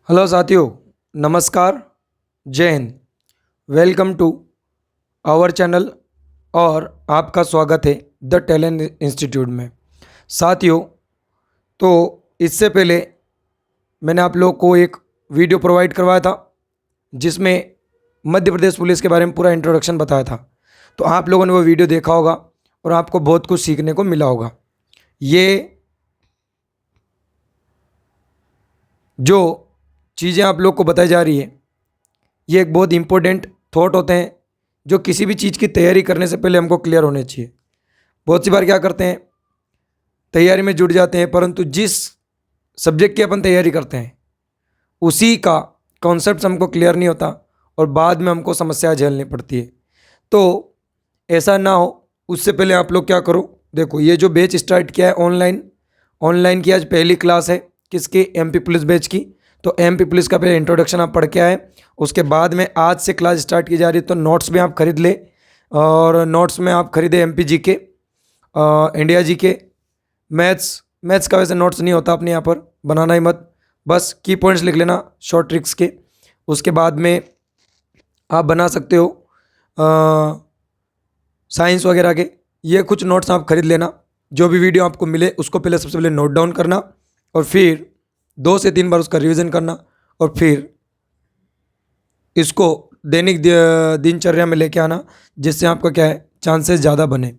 Hello साथियों, नमस्कार, जय हिंद। वेलकम टू आवर चैनल और आपका स्वागत है द टैलेंट इंस्टीट्यूट में। साथियों, तो इससे पहले मैंने आप लोग को एक वीडियो प्रोवाइड करवाया था जिसमें मध्य प्रदेश पुलिस के बारे में पूरा इंट्रोडक्शन बताया था। तो आप लोगों ने वो वीडियो देखा होगा और आपको बहुत कुछ सीखने को मिला होगा। ये जो चीज़ें आप लोग को बताई जा रही है, ये एक बहुत इंपॉर्टेंट थॉट होते हैं जो किसी भी चीज़ की तैयारी करने से पहले हमको क्लियर होने चाहिए। बहुत सी बार क्या करते हैं, तैयारी में जुट जाते हैं, परंतु जिस सब्जेक्ट की अपन तैयारी करते हैं उसी का कॉन्सेप्ट हमको क्लियर नहीं होता और बाद में हमको समस्या झेलनी पड़ती है। तो ऐसा ना हो, उससे पहले आप लोग क्या करो, देखो ये जो बैच स्टार्ट किया है ऑनलाइन की आज पहली क्लास है। किसकी? एमपी पुलिस बैच की। तो एमपी पुलिस का पहले इंट्रोडक्शन आप पढ़ के आए, उसके बाद में आज से क्लास स्टार्ट की जा रही है। तो नोट्स भी आप खरीद ले और नोट्स में आप खरीदे एमपी जी के, इंडिया जी के, मैथ्स का वैसे नोट्स नहीं होता, अपने यहाँ पर बनाना ही मत, बस की पॉइंट्स लिख लेना शॉर्ट ट्रिक्स के। उसके बाद में आप बना सकते हो साइंस वगैरह के, ये कुछ नोट्स आप खरीद लेना। जो भी वीडियो आपको मिले उसको पहले सबसे पहले नोट डाउन करना और फिर 2 से 3 बार उसका रिवीजन करना और फिर इसको दैनिक दिनचर्या में लेके आना, जिससे आपका क्या है, चांसेस ज़्यादा बने।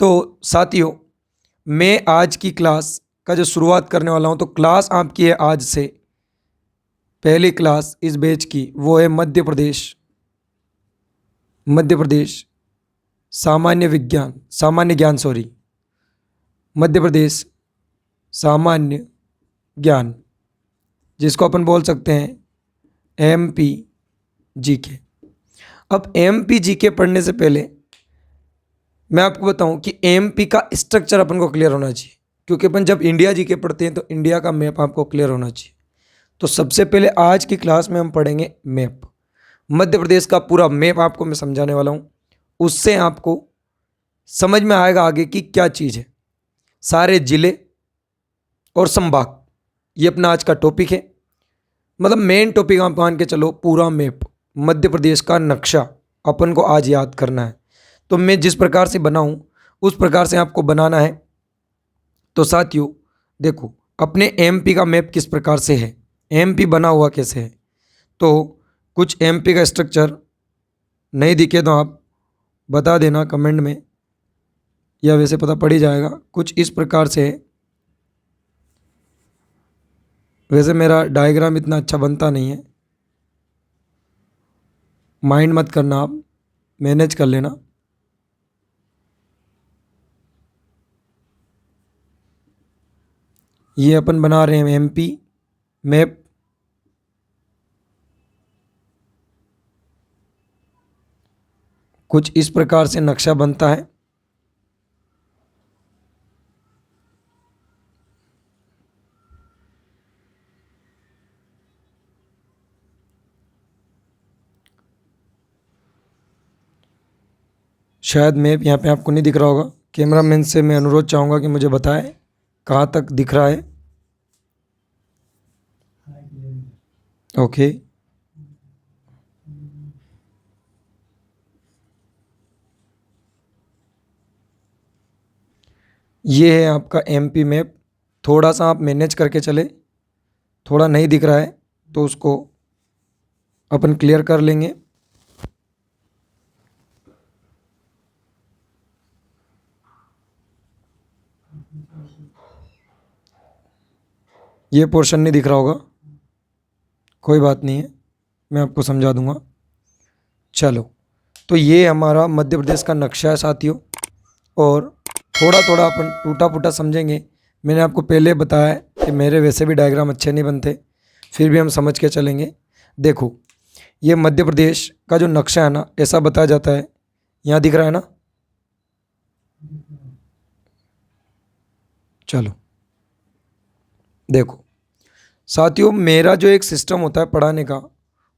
तो साथियों, मैं आज की क्लास का जो शुरुआत करने वाला हूँ, तो क्लास आपकी है आज से पहली क्लास इस बैच की, वो है मध्य प्रदेश सामान्य ज्ञान, मध्य प्रदेश सामान्य ज्ञान, जिसको अपन बोल सकते हैं एमपी जीके। अब एमपी जीके पढ़ने से पहले मैं आपको बताऊं कि एमपी का स्ट्रक्चर अपन को क्लियर होना चाहिए, क्योंकि अपन जब इंडिया जीके पढ़ते हैं तो इंडिया का मैप आपको क्लियर होना चाहिए। तो सबसे पहले आज की क्लास में हम पढ़ेंगे मैप, मध्य प्रदेश का पूरा मैप आपको मैं समझाने वाला हूँ। उससे आपको समझ में आएगा आगे कि क्या चीज़ है। सारे जिले और संभाग, ये अपना आज का टॉपिक है। मतलब मेन टॉपिक आप मान के चलो, पूरा मैप, मध्य प्रदेश का नक्शा अपन को आज याद करना है। तो मैं जिस प्रकार से बनाऊं उस प्रकार से आपको बनाना है। तो साथियों देखो, अपने एमपी का मैप किस प्रकार से है, एमपी बना हुआ कैसे है। तो कुछ एमपी का स्ट्रक्चर नहीं दिखे तो आप बता देना कमेंट में, या वैसे पता पड़ ही जाएगा। कुछ इस प्रकार से है। वैसे मेरा डायग्राम इतना अच्छा बनता नहीं है, माइंड मत करना, आप मैनेज कर लेना। ये अपन बना रहे हैं एमपी मैप। कुछ इस प्रकार से नक्शा बनता है। शायद मैप यहाँ पे आपको नहीं दिख रहा होगा, कैमरामैन से मैं अनुरोध चाहूँगा कि मुझे बताएं कहाँ तक दिख रहा है। ओके, ये है आपका एमपी मैप। थोड़ा सा आप मैनेज करके चले, थोड़ा नहीं दिख रहा है तो उसको अपन क्लियर कर लेंगे। ये पोर्शन नहीं दिख रहा होगा, कोई बात नहीं है, मैं आपको समझा दूंगा। चलो, तो ये हमारा मध्य प्रदेश का नक्शा है साथियों, और थोड़ा थोड़ा अपन टूटा फूटा समझेंगे। मैंने आपको पहले बताया है कि मेरे वैसे भी डायग्राम अच्छे नहीं बनते, फिर भी हम समझ के चलेंगे। देखो, ये मध्य प्रदेश का जो नक्शा है ना, ऐसा बताया जाता है, यहाँ दिख रहा है ना। चलो देखो साथियों, मेरा जो एक सिस्टम होता है पढ़ाने का,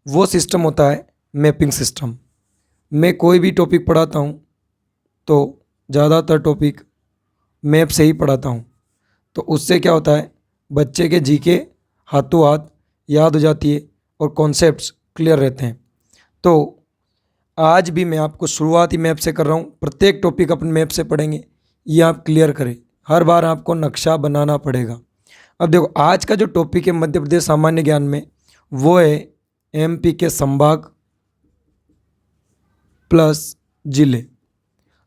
वो सिस्टम होता है मैपिंग सिस्टम। मैं कोई भी टॉपिक पढ़ाता हूँ तो ज़्यादातर टॉपिक मैप से ही पढ़ाता हूँ। तो उससे क्या होता है, बच्चे के जीके हाथों हाथ याद हो जाती है और कॉन्सेप्ट्स क्लियर रहते हैं। तो आज भी मैं आपको शुरुआती मैप से कर रहा हूँ, प्रत्येक टॉपिक अपन मैप से पढ़ेंगे, ये आप क्लियर करें। हर बार आपको नक्शा बनाना पड़ेगा। अब देखो आज का जो टॉपिक है मध्य प्रदेश सामान्य ज्ञान में, वो है एमपी के संभाग प्लस जिले।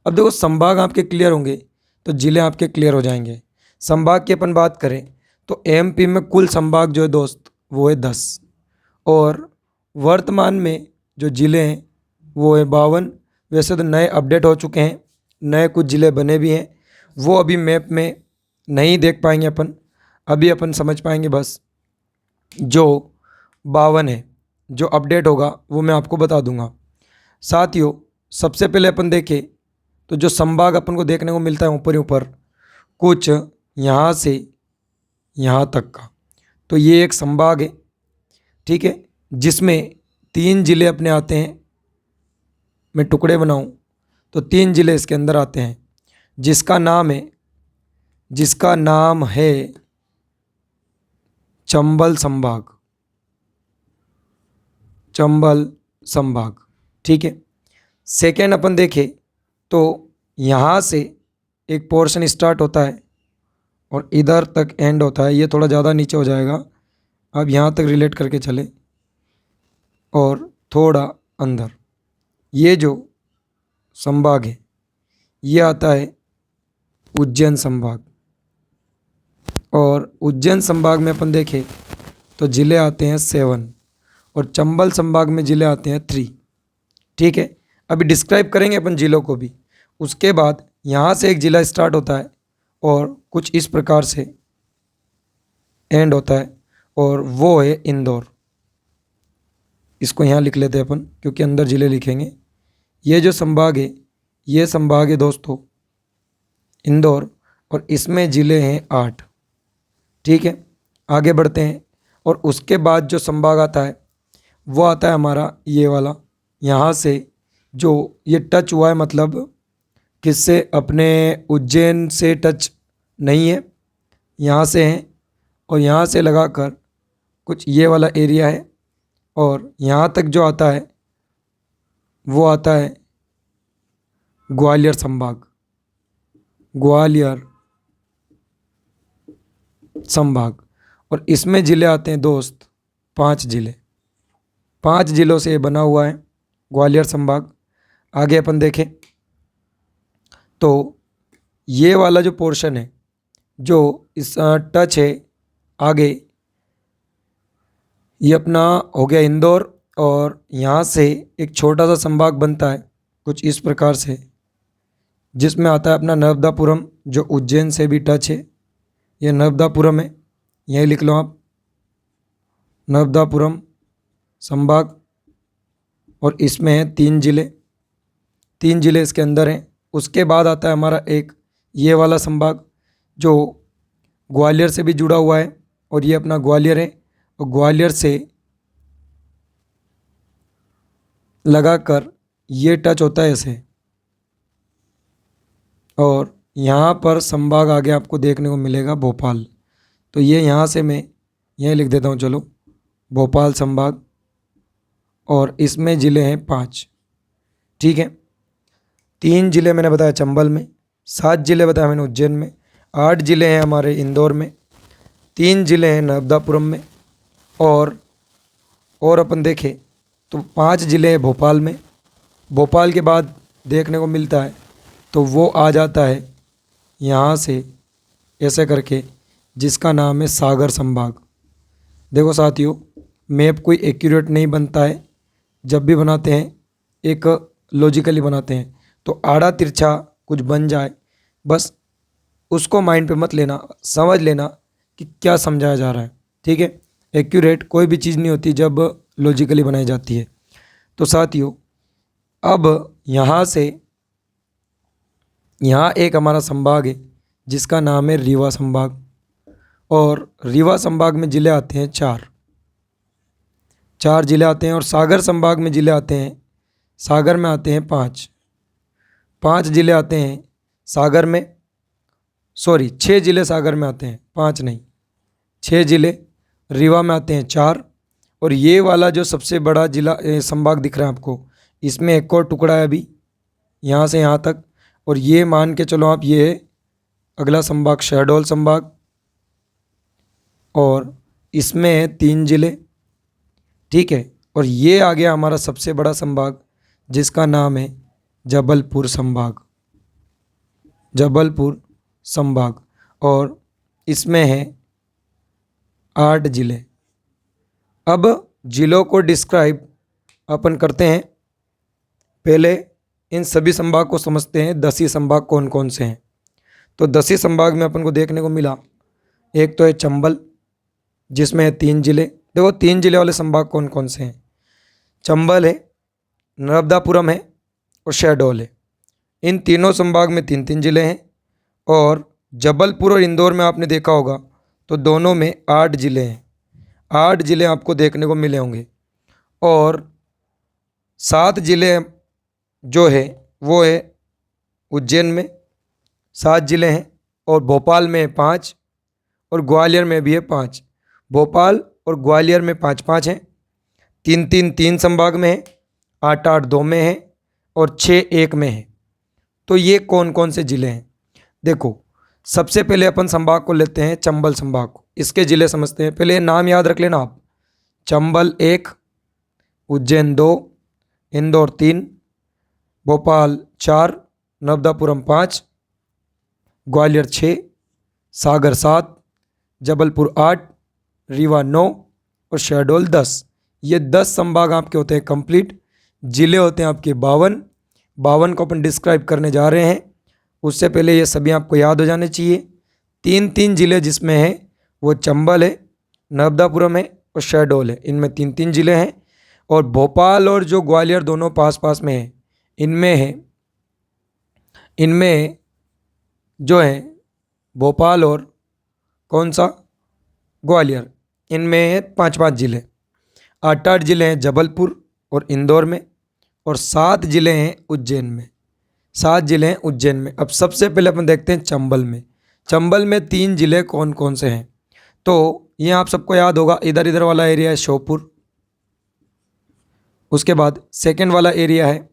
अब देखो संभाग आपके क्लियर होंगे तो जिले आपके क्लियर हो जाएंगे। संभाग की अपन बात करें तो एमपी में कुल संभाग जो है दोस्त वो है 10, और वर्तमान में जो जिले हैं वो है 52। वैसे तो नए अपडेट हो चुके हैं, नए कुछ जिले बने भी हैं, वो अभी मैप में नहीं देख पाएंगे अपन, अभी अपन समझ पाएंगे बस जो 52 है। जो अपडेट होगा वो मैं आपको बता दूंगा। साथियों सबसे पहले अपन देखें तो जो संभाग अपन को देखने को मिलता है ऊपर ही ऊपर कुछ यहाँ से यहाँ तक का, तो ये एक संभाग है, ठीक है, जिसमें 3 जिले अपने आते हैं। मैं टुकड़े बनाऊं तो 3 जिले इसके अंदर आते हैं, जिसका नाम है चंबल संभाग, ठीक है। सेकेंड अपन देखें तो यहाँ से एक पोर्शन स्टार्ट होता है और इधर तक एंड होता है। ये थोड़ा ज़्यादा नीचे हो जाएगा, अब यहाँ तक रिलेट करके चले और थोड़ा अंदर। ये जो संभाग है ये आता है उज्जैन संभाग, और उज्जैन संभाग में अपन देखें तो जिले आते हैं 7 और चंबल संभाग में जिले आते हैं 3, ठीक है। अभी डिस्क्राइब करेंगे अपन जिलों को भी। उसके बाद यहाँ से एक जिला स्टार्ट होता है और कुछ इस प्रकार से एंड होता है, और वो है इंदौर। इसको यहाँ लिख लेते हैं अपन क्योंकि अंदर जिले लिखेंगे। ये जो संभाग है ये संभाग है दोस्तों इंदौर, और इसमें जिले हैं 8, ठीक है। आगे बढ़ते हैं और उसके बाद जो संभाग आता है वो आता है हमारा ये वाला। यहाँ से जो ये टच हुआ है, मतलब किससे, अपने उज्जैन से टच नहीं है, यहाँ से है, और यहाँ से लगाकर कुछ ये वाला एरिया है, और यहाँ तक जो आता है वो आता है ग्वालियर संभाग, और इसमें ज़िले आते हैं दोस्त 5 जिले। 5 जिलों से ये बना हुआ है ग्वालियर संभाग। आगे अपन देखें तो ये वाला जो पोर्शन है जो इस टच है आगे, ये अपना हो गया इंदौर, और यहाँ से एक छोटा सा संभाग बनता है कुछ इस प्रकार से, जिसमें आता है अपना नर्मदापुरम जो उज्जैन से भी टच है। ये नर्मदापुरम है, यही लिख लो आप, नर्मदापुरम संभाग, और इसमें है 3 जिले इसके अंदर हैं। उसके बाद आता है हमारा एक ये वाला संभाग जो ग्वालियर से भी जुड़ा हुआ है, और ये अपना ग्वालियर है, और ग्वालियर से लगाकर ये टच होता है ऐसे, और यहाँ पर संभाग आगे आपको देखने को मिलेगा भोपाल। तो ये यहाँ से मैं यहीं लिख देता हूँ, चलो, भोपाल संभाग, और इसमें ज़िले हैं 5, ठीक है। 3 जिले मैंने बताया चंबल में, 7 जिले बताया मैंने उज्जैन में, 8 जिले हैं हमारे इंदौर में, 3 जिले हैं नर्मदापुरम में, और अपन देखें तो 5 जिले हैं भोपाल में। भोपाल के बाद देखने को मिलता है तो वो आ जाता है यहाँ से ऐसे करके, जिसका नाम है सागर संभाग। देखो साथियों, मैप कोई एक्यूरेट नहीं बनता है, जब भी बनाते हैं एक लॉजिकली बनाते हैं, तो आड़ा तिरछा कुछ बन जाए बस उसको माइंड पे मत लेना, समझ लेना कि क्या समझाया जा रहा है, ठीक है। एक्यूरेट कोई भी चीज़ नहीं होती जब लॉजिकली बनाई जाती है। तो साथियों अब यहाँ एक हमारा संभाग है जिसका नाम है रीवा संभाग, और रीवा संभाग में ज़िले आते हैं 4 ज़िले आते हैं, और सागर संभाग में ज़िले आते हैं, सागर में आते हैं 5 ज़िले आते हैं सागर में, 6 ज़िले सागर में आते हैं, 5 नहीं 6 ज़िले, रीवा में आते हैं 4। और ये वाला जो सबसे बड़ा जिला संभाग दिख रहा है आपको, इसमें एक और टुकड़ा है अभी, यहाँ से यहाँ तक। और ये मान के चलो आप, ये है अगला संभाग शहडोल संभाग, और इसमें है 3 जिले, ठीक है। और ये आ गया हमारा सबसे बड़ा संभाग, जिसका नाम है जबलपुर संभाग, जबलपुर संभाग। और इसमें है 8 जिले। अब जिलों को डिस्क्राइब अपन करते हैं। पहले इन सभी संभाग को समझते हैं, 10 ही संभाग कौन कौन से हैं। तो 10 ही संभाग में अपन को देखने को मिला, एक तो है चंबल, जिसमें है 3 जिले। देखो 3 जिले वाले संभाग कौन कौन से हैं, चंबल है, नर्मदापुरम है और शहडोल है। इन तीनों संभाग में 3-3 जिले हैं। और जबलपुर और इंदौर में आपने देखा होगा तो दोनों में 8 जिले हैं, 8 जिले आपको देखने को मिले होंगे। और 7 जिले जो है वो है उज्जैन में 7 जिले हैं, और भोपाल में 5, और ग्वालियर में भी है 5। भोपाल और ग्वालियर में 5-5 हैं, 3-3 संभाग में है, 8-8 2 में है, और 6 1 में है। तो ये कौन कौन से ज़िले हैं, देखो सबसे पहले अपन संभाग को लेते हैं, चंबल संभाग को, इसके ज़िले समझते हैं। पहले नाम याद रख लेना आप, चंबल 1, उज्जैन 2, इंदौर 3, भोपाल 4, नर्मदापुरम 5, ग्वालियर 6, सागर 7, जबलपुर 8, रीवा 9 और शहडोल 10। ये 10 संभाग आपके होते हैं कंप्लीट। ज़िले होते हैं आपके 52 को अपन डिस्क्राइब करने जा रहे हैं। उससे पहले ये सभी आपको याद हो जाने चाहिए। 3-3 ज़िले जिसमें हैं वो चंबल है, नर्मदापुरम है और शहडोल है, इनमें 3-3 ज़िले हैं। और भोपाल और जो ग्वालियर दोनों पास पास में हैं, इनमें जो है भोपाल और कौन सा ग्वालियर, इनमें है 5-5 ज़िले। 8-8 ज़िले हैं जबलपुर और इंदौर में, और 7 ज़िले हैं उज्जैन में, 7 ज़िले हैं उज्जैन में। अब सबसे पहले अपन देखते हैं चंबल में। चंबल में 3 ज़िले कौन कौन से हैं, तो ये आप सबको याद होगा, इधर इधर वाला एरिया है श्योपुर। उसके बाद सेकंड वाला एरिया है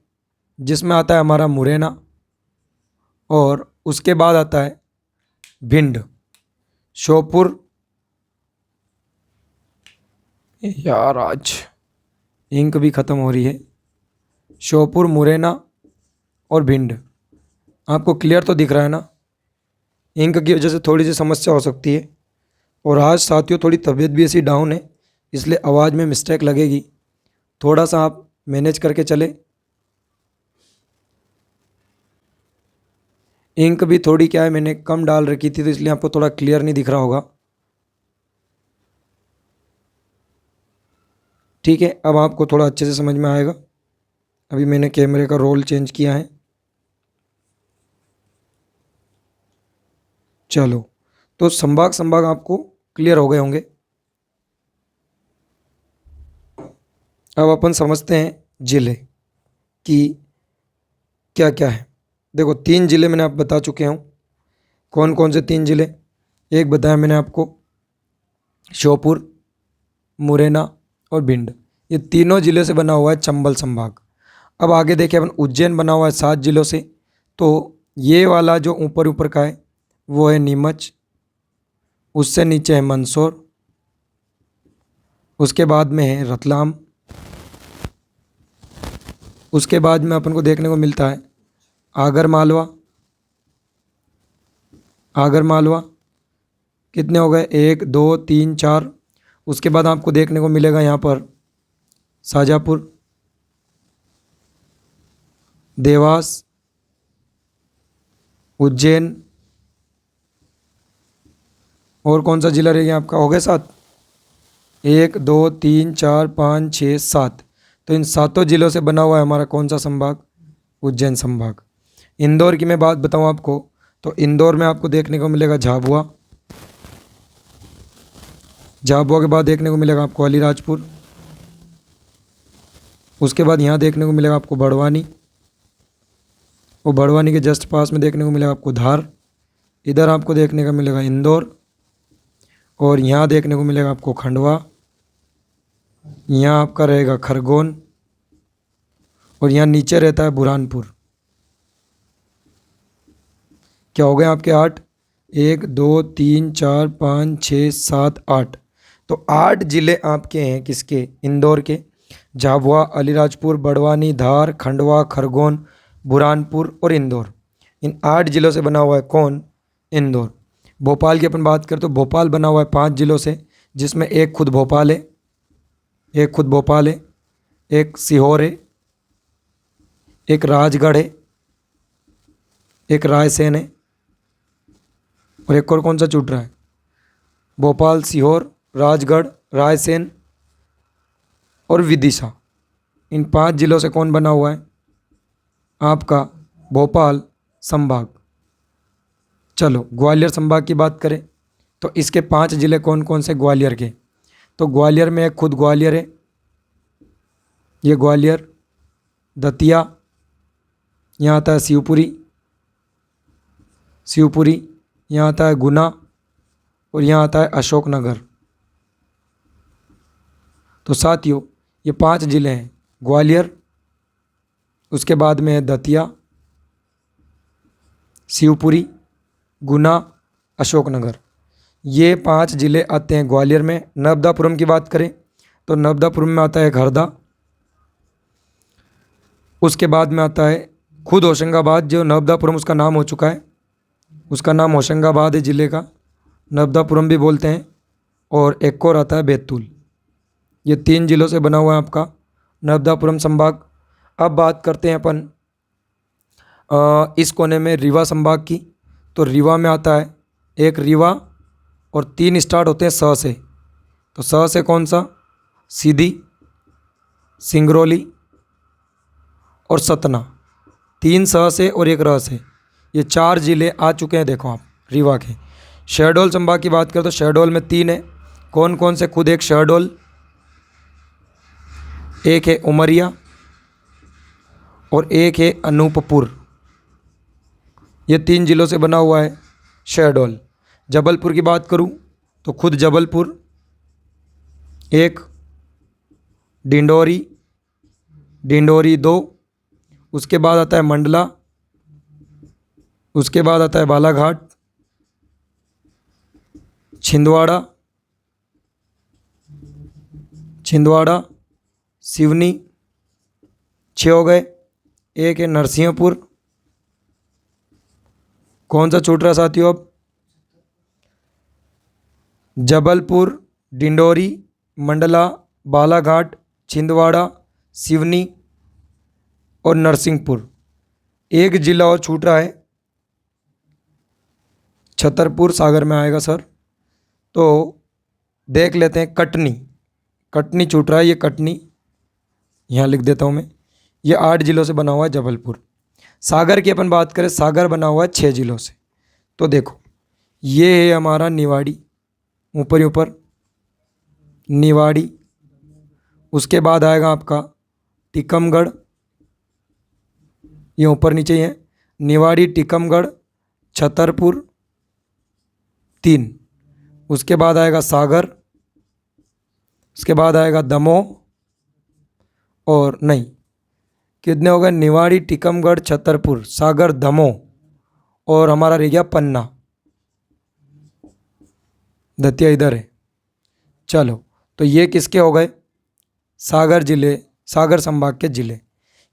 जिसमें आता है हमारा मुरैना, और उसके बाद आता है भिंड। श्योपुर, यार आज इंक भी ख़त्म हो रही है। श्योपुर, मुरैना और भिंड, आपको क्लियर तो दिख रहा है ना। इंक की वजह से थोड़ी सी समस्या हो सकती है, और आज साथियों थोड़ी तबीयत भी ऐसी डाउन है, इसलिए आवाज़ में मिस्टेक लगेगी, थोड़ा सा आप मैनेज करके चले। इंक भी थोड़ी क्या है, मैंने कम डाल रखी थी तो इसलिए आपको थोड़ा क्लियर नहीं दिख रहा होगा। ठीक है, अब आपको थोड़ा अच्छे से समझ में आएगा। अभी मैंने कैमरे का रोल चेंज किया है। चलो, तो संभाग आपको क्लियर हो गए होंगे। अब अपन समझते हैं ज़िले कि क्या क्या है। देखो 3 ज़िले मैंने आप बता चुके हूँ। कौन कौन से 3 ज़िले, एक बताया मैंने आपको श्योपुर, मुरैना और भिंड, ये तीनों ज़िले से बना हुआ है चंबल संभाग। अब आगे देखें अपन, उज्जैन बना हुआ है 7 ज़िलों से, तो ये वाला जो ऊपर ऊपर का है वो है नीमच, उससे नीचे है मंदसौर, उसके बाद में है रतलाम, उसके बाद में अपन को देखने को मिलता है आगर मालवा। कितने हो गए, 1 2 3 4। उसके बाद आपको देखने को मिलेगा यहाँ पर शाजापुर, देवास, उज्जैन, और कौन सा जिला रह गया आपका, हो गए 7, 1 2 3 4 5 6 7। तो इन 7 जिलों से बना हुआ है हमारा कौन सा संभाग, उज्जैन संभाग। इंदौर की मैं बात बताऊं आपको, तो इंदौर में आपको देखने को मिलेगा झाबुआ के बाद देखने को मिलेगा आपको अलीराजपुर, उसके बाद यहाँ देखने को मिलेगा आपको बड़वानी, और बड़वानी के जस्ट पास में देखने को मिलेगा आपको धार, इधर आपको देखने का मिलेगा इंदौर, और यहाँ देखने को मिलेगा आपको खंडवा, यहाँ आपका रहेगा खरगोन, और यहाँ नीचे रहता है बुरहानपुर। क्या हो गए आपके 8? 1 2 3 4 5 6 7 8। तो 8 ज़िले आपके हैं किसके? इंदौर के। झाबुआ, अलीराजपुर, बड़वानी, धार, खंडवा, खरगोन, बुरहानपुर और इंदौर। इन 8 ज़िलों से बना हुआ है कौन? इंदौर। भोपाल की अपन बात करें तो भोपाल बना हुआ है 5 ज़िलों से, जिसमें एक खुद भोपाल है, एक सीहोर है, एक राजगढ़ है, एक रायसेन है, और एक और कौन सा छूट रहा है? भोपाल, सीहोर, राजगढ़, रायसेन और विदिशा। इन 5 ज़िलों से कौन बना हुआ है? आपका भोपाल संभाग। चलो ग्वालियर संभाग की बात करें तो इसके 5 ज़िले कौन कौन से ग्वालियर के? तो ग्वालियर में एक खुद ग्वालियर है, ये ग्वालियर, दतिया, यहाँ आता है शिवपुरी, यहाँ आता है गुना, और यहाँ आता है अशोकनगर। तो साथियों ये 5 ज़िले हैं, ग्वालियर, उसके बाद में है दतिया, शिवपुरी, गुना, अशोकनगर। ये 5 ज़िले आते हैं ग्वालियर में। नर्मदापुरम की बात करें तो नर्मदापुरम में आता है हरदा, उसके बाद में आता है खुद होशंगाबाद। जो नर्मदापुरम उसका नाम हो चुका है, उसका नाम होशंगाबाद है ज़िले का, नर्मदापुरम भी बोलते हैं। और एक और आता है बैतूल। ये 3 ज़िलों से बना हुआ है आपका नर्मदापुरम संभाग। अब बात करते हैं अपन इस कोने में रीवा संभाग की। तो रीवा में आता है एक रीवा, और 3 स्टार्ट होते हैं स से। तो स से कौन सा? सीधी, सिंगरौली और सतना। 3 स से और 1 र से। ये 4 ज़िले आ चुके हैं देखो आप रीवा के। शहडोल संभाग की बात करें तो शहडोल में 3 है। कौन कौन से? खुद एक शहडोल, एक है उमरिया और एक है अनूपपुर। ये 3 ज़िलों से बना हुआ है शहडोल। जबलपुर की बात करूं तो खुद जबलपुर, एक, डिंडोरी 2, उसके बाद आता है मंडला, उसके बाद आता है बालाघाट, छिंदवाड़ा, सिवनी, 6 हो गए। एक है नरसिंहपुर। कौन सा छूट रहा साथियों अब? जबलपुर, डिंडोरी, मंडला, बालाघाट, छिंदवाड़ा, सिवनी और नरसिंहपुर। एक ज़िला और छूट रहा है, छतरपुर सागर में आएगा सर। तो देख लेते हैं कटनी छूट रहा है, ये कटनी यहाँ लिख देता हूँ मैं। ये 8 ज़िलों से बना हुआ है जबलपुर। सागर की अपन बात करें, सागर बना हुआ है 6 ज़िलों से। तो देखो ये है हमारा निवाड़ी, ऊपर ही ऊपर निवाड़ी, उसके बाद आएगा आपका टीकमगढ़, ये ऊपर नीचे ही है, निवाड़ी, टीकमगढ़, छतरपुर 3, उसके बाद आएगा सागर, उसके बाद आएगा दमोह, और नहीं कितने हो गए? निवाड़ी, टीकमगढ़, छतरपुर, सागर, दमोह, और हमारा रह गया पन्ना, दतिया इधर है। चलो तो ये किसके हो गए? सागर ज़िले, सागर संभाग के ज़िले।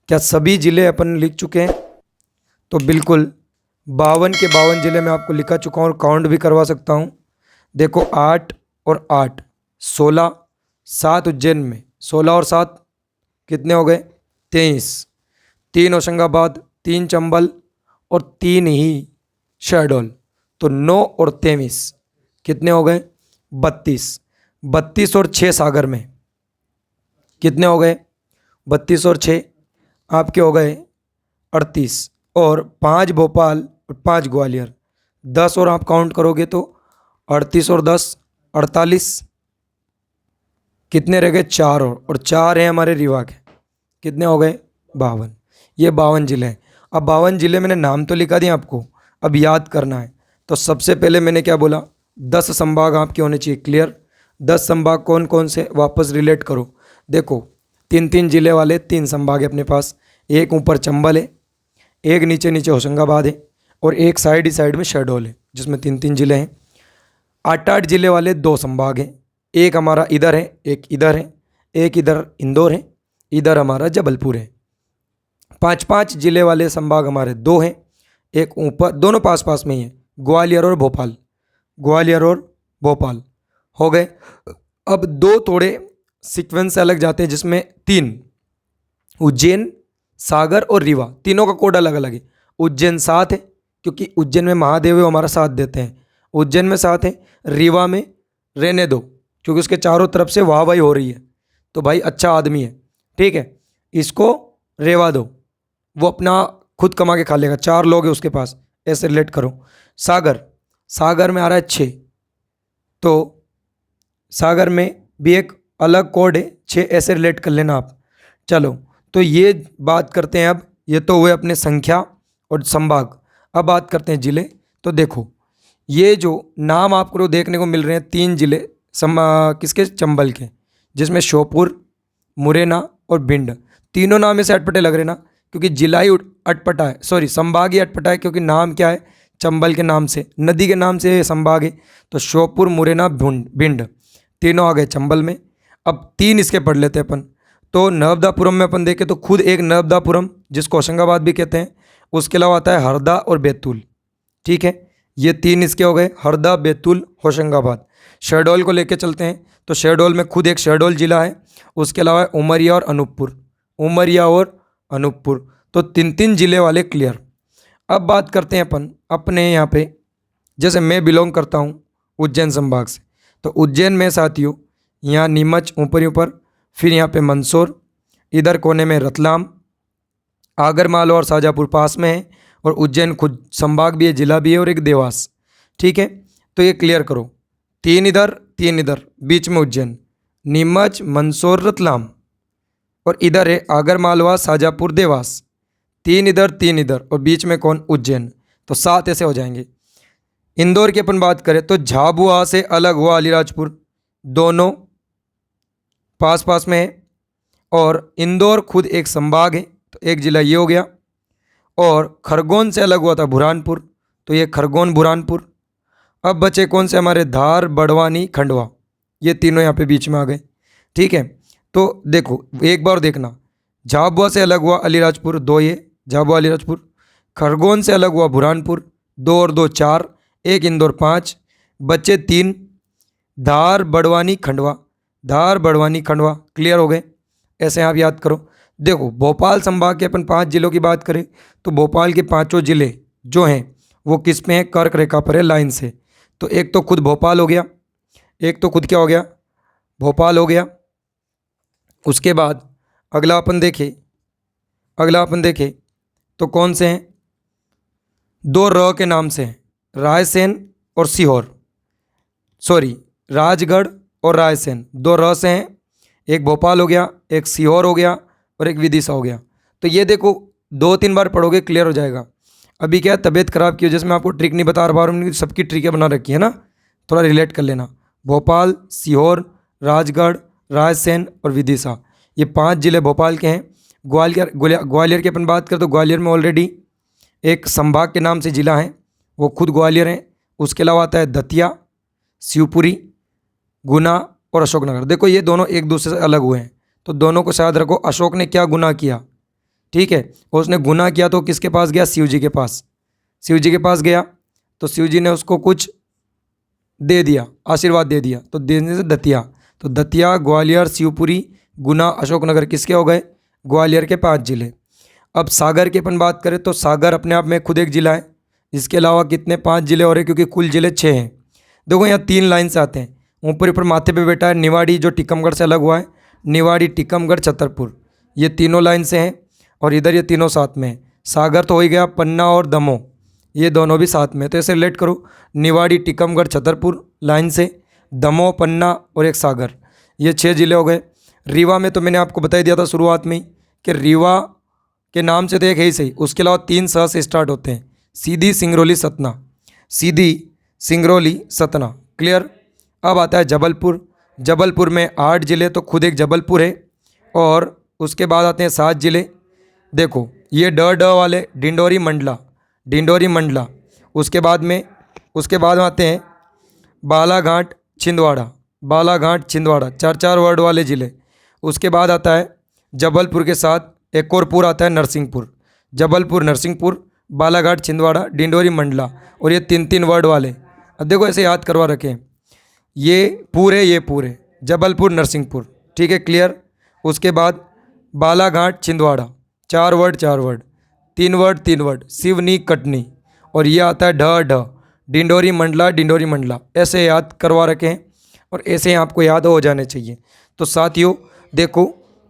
क्या सभी ज़िले अपन लिख चुके हैं? तो बिल्कुल 52 के 52 ज़िले मैं आपको लिखा चुका हूँ और काउंट भी करवा सकता हूँ। देखो 8 और 8 16, 7 उज्जैन में, 16 और 7 कितने हो गए? 23, 3 होशंगाबाद, 3 चंबल और 3 ही शहडोल। तो 9 और 23 कितने हो गए? 32। 32 और 6 सागर में कितने हो गए? 32 और 6 आपके हो गए 38, और 5 भोपाल और 5 ग्वालियर, 10 और आप काउंट करोगे तो 38 और 10 48, कितने रह गए? 4 और 4 हैं हमारे रीवा के, कितने हो गए? 52। ये 52 ज़िले हैं। अब 52 ज़िले मैंने नाम तो लिखा दिया आपको, अब याद करना है। तो सबसे पहले मैंने क्या बोला? 10 संभाग आपके होने चाहिए क्लियर। 10 संभाग कौन कौन से, वापस रिलेट करो। देखो 3-3 जिले वाले 3 संभाग है अपने पास, एक ऊपर चंबल है, एक नीचे नीचे होशंगाबाद है, और एक साइड ही साइड में शहडोल है, जिसमें 3-3 जिले हैं। 8-8 जिले वाले 2 संभाग हैं, एक हमारा इधर है, एक इधर है, एक इधर इंदौर है, इधर हमारा जबलपुर है। 5-5 जिले वाले संभाग हमारे 2 हैं, एक ऊपर, दोनों पास पास में ही है, ग्वालियर और भोपाल, ग्वालियर और भोपाल हो गए। अब 2 थोड़े सीक्वेंस से अलग जाते हैं, जिसमें 3 उज्जैन, सागर और रीवा, तीनों का कोड अलग अलग है। उज्जैन 7 है, क्योंकि उज्जैन में महादेव है, वो हमारा साथ देते हैं। उज्जैन में 7 है, रीवा में रहने दो, क्योंकि उसके चारों तरफ से वाहवाही हो रही है, तो भाई अच्छा आदमी है, ठीक है, इसको रेवा दो, वो अपना खुद कमा के खा लेगा, 4 लोग हैं उसके पास, ऐसे रिलेट करो। सागर, सागर में आ रहा है 6, तो सागर में भी एक अलग कोड है 6, ऐसे रिलेट कर लेना आप। चलो, तो ये बात करते हैं अब, ये तो हुए अपने संख्या और संभाग। अब बात करते हैं जिले। तो देखो ये जो नाम आपको देखने को मिल रहे हैं 3 जिले किसके, चंबल के, जिसमें श्योपुर, मुरैना और भिंड, तीनों नाम ऐसे अटपटे लग रहे ना, क्योंकि जिला ही अटपटा है, सॉरी संभाग ही अटपटा है, क्योंकि नाम क्या है, चंबल के नाम से, नदी के नाम से संभाग है। तो श्योपुर, मुरैना, भिंड तीनों आ गए चंबल में। अब 3 इसके पढ़ लेते हैं अपन। तो नर्मदापुरम में अपन देखें तो खुद एक नर्मदापुरम, जिसको होशंगाबाद भी कहते हैं, उसके अलावा आता है हरदा और बैतूल, ठीक है, ये 3 इसके हो गए, हरदा, बैतूल, होशंगाबाद। शहडोल को लेके चलते हैं, तो शहडोल में खुद एक शहडोल जिला है, उसके अलावा उमरिया और अनूपपुर, उमरिया और अनूपपुर, तो 3-3 जिले वाले क्लियर। अब बात करते हैं अपन अपने यहाँ पे, जैसे मैं बिलोंग करता हूँ उज्जैन संभाग से, तो उज्जैन में साथियों यहाँ नीमच ऊपर ऊपर, फिर यहाँ पे मंदसौर, इधर कोने में रतलाम, आगरमालवा और शाजापुर पास में है, और उज्जैन खुद संभाग भी है, जिला भी है, और एक देवास, ठीक है। तो ये क्लियर करो, 3 इधर 3 इधर, बीच में उज्जैन, नीमच, मंदसौर, रतलाम, और इधर है आगरमालवा, शाजापुर, देवास, 3 इधर 3 इधर, और बीच में कौन, उज्जैन, तो 7 ऐसे हो जाएंगे। इंदौर की अपन बात करें तो झाबुआ से अलग हुआ अलीराजपुर, दोनों पास पास में है, और इंदौर खुद एक संभाग है, तो एक जिला ये हो गया। और खरगोन से अलग हुआ था बुरहानपुर, तो ये खरगोन, बुरहानपुर। अब बचे कौन से हमारे, धार, बड़वानी, खंडवा, ये तीनों यहाँ पे बीच में आ गए, ठीक है। तो देखो एक बार देखना, झाबुआ से अलग हुआ अलीराजपुर, 2 ये झाबुआ अलीराजपुर, खरगोन से अलग हुआ बुरहानपुर, 2 और 2 4, एक इंदौर 5, बचे 3, धार, बड़वानी, खंडवा, धार, बड़वानी, खंडवा, क्लियर हो गए। ऐसे आप याद करो। देखो भोपाल संभाग के अपन 5 जिलों की बात करें तो भोपाल के 5 जिले जो हैं वो किस पे हैं, कर्क रेखा पर है, लाइन से। तो एक तो खुद भोपाल हो गया, एक तो खुद क्या हो गया, भोपाल हो गया। उसके बाद अगला अपन देखें तो कौन से हैं, 2 र के नाम से हैं, रायसेन और सीहोर, सॉरी राजगढ़ और रायसेन, 2 र से हैं, एक भोपाल हो गया, एक सीहोर हो गया, और एक विदिशा हो गया। तो ये देखो 2-3 बार पढ़ोगे क्लियर हो जाएगा। अभी क्या तबीयत खराब की वजह से मैं आपको ट्रिक नहीं बता पा रहा हूँ, सबकी ट्रिकें बना रखी है ना, थोड़ा रिलेट कर लेना। भोपाल, सीहोर, राजगढ़, रायसेन और विदिशा, ये 5 जिले भोपाल के हैं। ग्वालियर की अपन बात करें तो ग्वालियर में ऑलरेडी एक संभाग के नाम से जिला है, वो खुद ग्वालियर है। उसके अलावा आता है दतिया, शिवपुरी, गुना और अशोकनगर। देखो ये दोनों एक दूसरे से अलग हुए हैं, तो दोनों को शायद रखो। अशोक ने क्या गुनाह किया, ठीक है, और उसने गुनाह किया तो किसके पास गया, शिव जी के पास। शिव जी के पास गया तो शिव जी ने उसको कुछ दे दिया, आशीर्वाद दे दिया, तो देने से दतिया। तो दतिया, ग्वालियर, शिवपुरी, गुना, अशोकनगर किसके हो गए, ग्वालियर के 5 जिले। अब सागर की अपन बात करें तो सागर अपने आप में खुद एक जिला है। इसके अलावा कितने, 5 जिले हो रहे, क्योंकि कुल जिले 6 हैं। देखो यहाँ 3 लाइन से आते हैं, ऊपर ऊपर माथे पे बैठा है निवाड़ी, जो टीकमगढ़ से अलग हुआ है, निवाड़ी, टीकमगढ़, छतरपुर, ये तीनों लाइन से हैं, और इधर ये तीनों साथ में हैं। सागर तो हो ही गया, पन्ना और दमोह ये दोनों भी साथ में, तो ऐसे रिलेट करो, निवाड़ी, टीकमगढ़, छतरपुर लाइन से, दमोह, पन्ना और एक सागर, ये 6 जिले हो गए। रीवा में तो मैंने आपको बता ही दिया था शुरुआत में ही कि रीवा के नाम से तो एक है ही सही, उसके अलावा 3 स से स्टार्ट होते हैं, सीधी, सिंगरौली, सतना, सीधी, सिंगरौली, सतना, क्लियर। अब आता है जबलपुर। जबलपुर में 8 ज़िले, तो खुद एक जबलपुर है। और उसके बाद आते हैं 7 ज़िले। देखो ये ड वाले डिंडोरी मंडला, डिंडोरी मंडला। उसके बाद आते हैं बालाघाट छिंदवाड़ा, बालाघाट छिंदवाड़ा, 4 वर्ड वाले ज़िले। उसके बाद आता है जबलपुर के साथ एक और पुर आता है नरसिंहपुर, जबलपुर नरसिंहपुर, बालाघाट छिंदवाड़ा, डिंडोरी मंडला, और ये 3 वर्ड वाले। अब देखो ऐसे याद करवा रखें, ये पूरे जबलपुर नरसिंहपुर, ठीक है क्लियर। उसके बाद बालाघाट छिंदवाड़ा, 4 वर्ड 3 वर्ड, सिवनी कटनी, और ये आता है ढ डिंडोरी मंडला, डिंडोरी मंडला। ऐसे याद करवा रखे हैं और ऐसे आपको याद हो जाने चाहिए। तो साथियों देखो,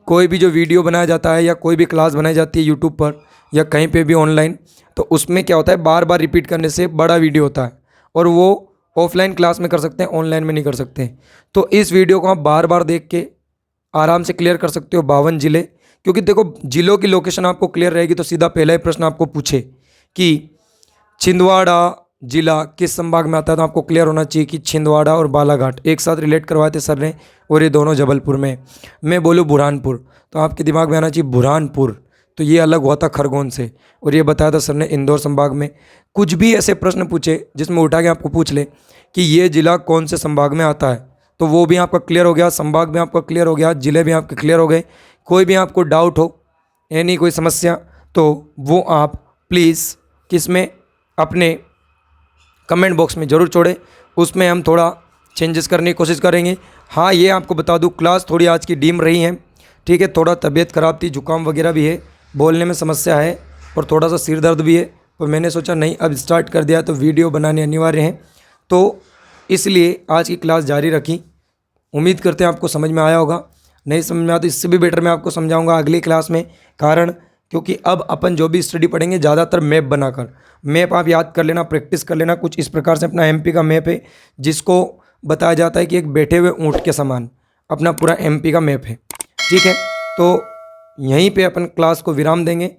कोई भी जो वीडियो बनाया जाता है या कोई भी क्लास बनाई जाती है यूट्यूब पर या कहीं पे भी ऑनलाइन, तो उसमें क्या होता है, बार बार रिपीट करने से बड़ा वीडियो होता है और वो ऑफलाइन क्लास में कर सकते हैं, ऑनलाइन में नहीं कर सकते। तो इस वीडियो को आप बार बार देख के आराम से क्लियर कर सकते हो 52 ज़िले। क्योंकि देखो जिलों की लोकेशन आपको क्लियर रहेगी तो सीधा पहला ही प्रश्न आपको पूछे कि छिंदवाड़ा जिला किस संभाग में आता है, तो आपको क्लियर होना चाहिए कि छिंदवाड़ा और बालाघाट एक साथ रिलेट करवाए थे सर ने, और ये दोनों जबलपुर में। मैं बोलूँ बुरहानपुर, तो आपके दिमाग में आना चाहिए बुरहानपुर, तो ये अलग हुआ था खरगोन से, और ये बताया था सर ने इंदौर संभाग में। कुछ भी ऐसे प्रश्न पूछे जिसमें उठा के आपको पूछ ले कि ये जिला कौन से संभाग में आता है, तो वो भी आपका क्लियर हो गया, संभाग भी आपका क्लियर हो गया, जिले भी आपके क्लियर हो गए। कोई भी आपको डाउट हो, यानी कोई समस्या, तो वो आप प्लीज़ किसमें अपने कमेंट बॉक्स में ज़रूर छोड़ें, उसमें हम थोड़ा चेंजेस करने की कोशिश करेंगे। हाँ ये आपको बता दूँ, क्लास थोड़ी आज की डीम रही है, ठीक है। थोड़ा तबीयत ख़राब थी, जुकाम वगैरह भी है, बोलने में समस्या है और थोड़ा सा सिर दर्द भी है, तो मैंने सोचा नहीं अब स्टार्ट कर दिया तो वीडियो बनाने अनिवार्य हैं, तो इसलिए आज की क्लास जारी रखी। उम्मीद करते हैं आपको समझ में आया होगा। नहीं समझ में आया तो इससे भी बेटर मैं आपको समझाऊंगा अगली क्लास में। कारण क्योंकि अब अपन जो भी स्टडी पढ़ेंगे ज़्यादातर मैप बनाकर, मैप आप याद कर लेना, प्रैक्टिस कर लेना। कुछ इस प्रकार से अपना एमपी का मैप है, जिसको बताया जाता है कि एक बैठे हुए ऊँट के समान अपना पूरा एमपी का मैप है, ठीक है। तो यहीं पे अपन क्लास को विराम देंगे,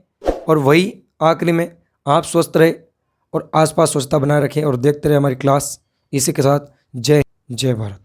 और वही आखिरी में आप स्वस्थ रहे और आसपास स्वच्छता बनाए रखें और देखते रहे हमारी क्लास। इसी के साथ जय भारत।